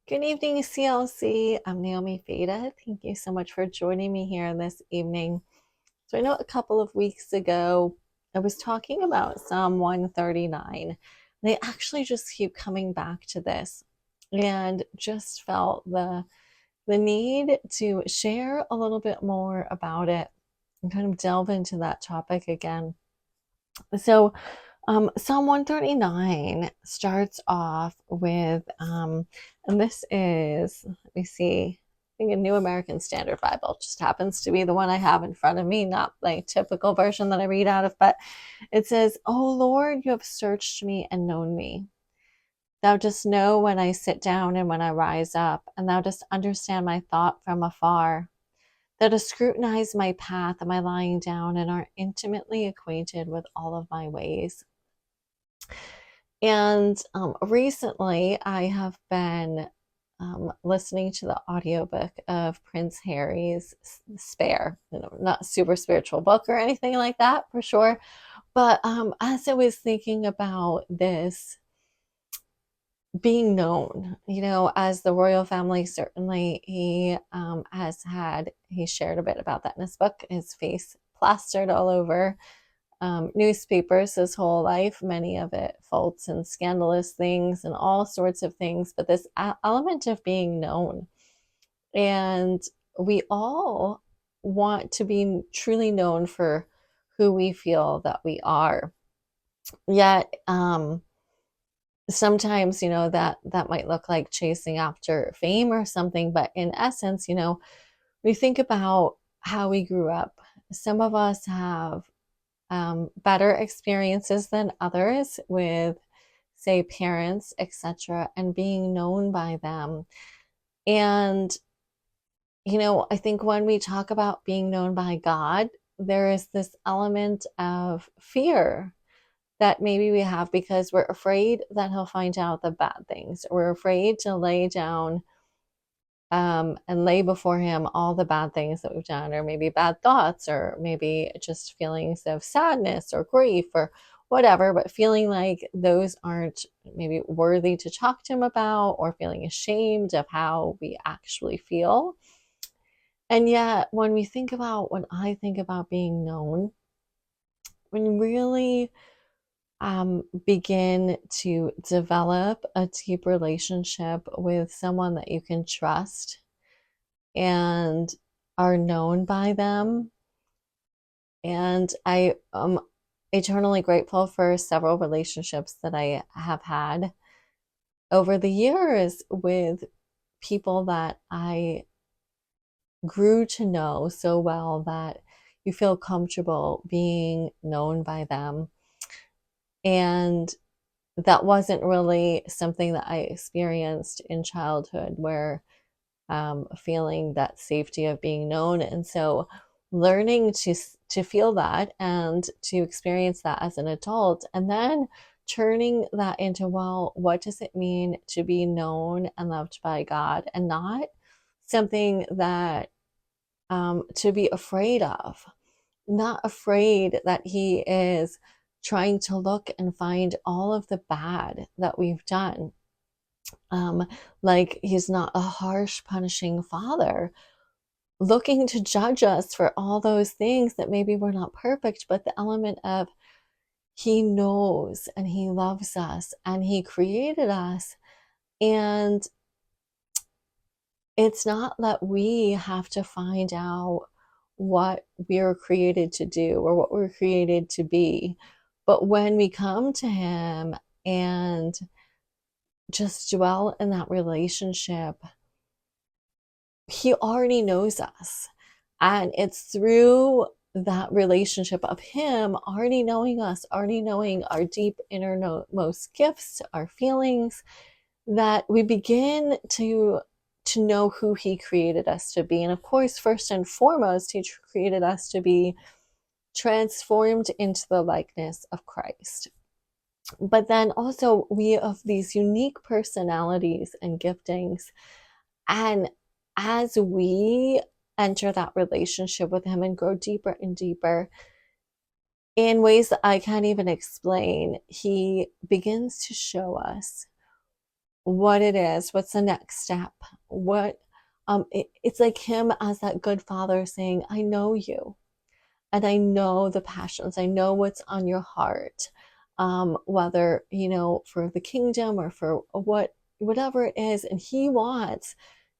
Good evening, CLC. I'm Naomi Fada. Thank you so much for joining me here this evening. So, I know a couple of weeks ago I was talking about Psalm 139. They actually just keep coming back to this and just felt the need to share a little bit more about it and kind of delve into that topic again. So, Psalm 139 starts off with, and this is, let me see, I think a New American Standard Bible just happens to be the one I have in front of me, not the typical version that I read out of, but it says, "O Lord, you have searched me and known me. Thou dost know when I sit down and when I rise up, and thou dost understand my thought from afar. Thou dost scrutinize my path and my lying down, and art intimately acquainted with all of my ways." And recently, I have been listening to the audiobook of Prince Harry's Spare. Not a super spiritual book or anything like that, for sure. But as I was thinking about this being known, as the royal family, certainly he shared a bit about that in his book, his face plastered all over newspapers his whole life, many of it faults and scandalous things and all sorts of things, but this element of being known. And we all want to be truly known for who we feel that we are. Yet, sometimes, that might look like chasing after fame or something, but in essence, we think about how we grew up. Some of us have better experiences than others with, say, parents, etc., and being known by them. And, I think when we talk about being known by God, there is this element of fear that maybe we have because we're afraid that He'll find out the bad things. We're afraid to lay down and lay before Him all the bad things that we've done, or maybe bad thoughts, or maybe just feelings of sadness or grief or whatever, but feeling like those aren't maybe worthy to talk to Him about, or feeling ashamed of how we actually feel. And yet, when I think about being known, when really begin to develop a deep relationship with someone that you can trust and are known by them. And I am eternally grateful for several relationships that I have had over the years with people that I grew to know so well that you feel comfortable being known by them. And that wasn't really something that I experienced in childhood, where feeling that safety of being known. And so learning to feel that and to experience that as an adult, and then turning that into, well, what does it mean to be known and loved by God, and not something that to be afraid of, not afraid that He is trying to look and find all of the bad that we've done. Um, like He's not a harsh, punishing father looking to judge us for all those things that maybe we're not perfect, but the element of He knows and He loves us and He created us. And it's not that we have to find out what we were created to do or what we're created to be. But when we come to Him and just dwell in that relationship, He already knows us. And it's through that relationship of Him already knowing us, already knowing our deep innermost gifts, our feelings, that we begin to know who He created us to be. And of course, first and foremost, He created us to be transformed into the likeness of Christ. But then also, we have these unique personalities and giftings. And as we enter that relationship with Him and grow deeper and deeper in ways that I can't even explain, He begins to show us what it is, what's the next step, it's like him as that good father saying, I know you, and I know the passions, I know what's on your heart, whether, for the kingdom or for whatever it is. And he wants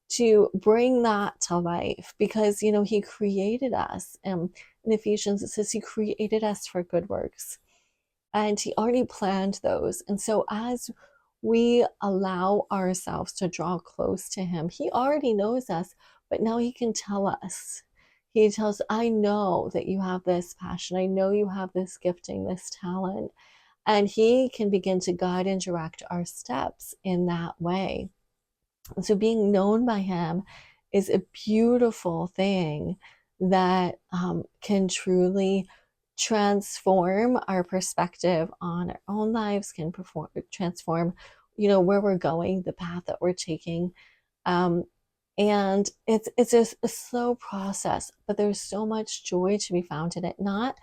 to bring that to life because, he created us. In Ephesians, it says he created us for good works, and he already planned those. And so as we allow ourselves to draw close to him, he already knows us, but now he can tell us. He tells, I know that you have this passion. I know you have this gifting, this talent. And he can begin to guide and direct our steps in that way. And so being known by him is a beautiful thing that can truly transform our perspective on our own lives, can transform, where we're going, the path that we're taking. Um, and it's just a slow process, but there's so much joy to be found in it. Not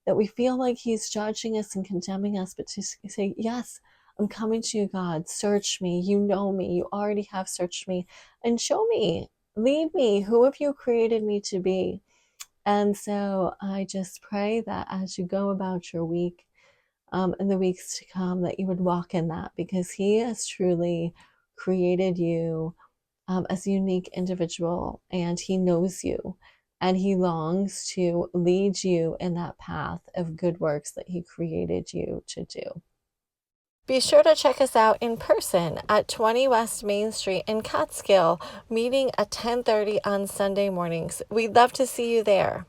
that we feel like he's judging us and condemning us, but to say, yes, I'm coming to you, God. Search me. You know me. You already have searched me, and show me, lead me. Who have you created me to be? And so I just pray that as you go about your week, in the weeks to come, that you would walk in that, because he has truly created you as a unique individual, and he knows you, and he longs to lead you in that path of good works that he created you to do. Be sure to check us out in person at 20 West Main Street in Catskill, meeting at 10:30 on Sunday mornings. We'd love to see you there.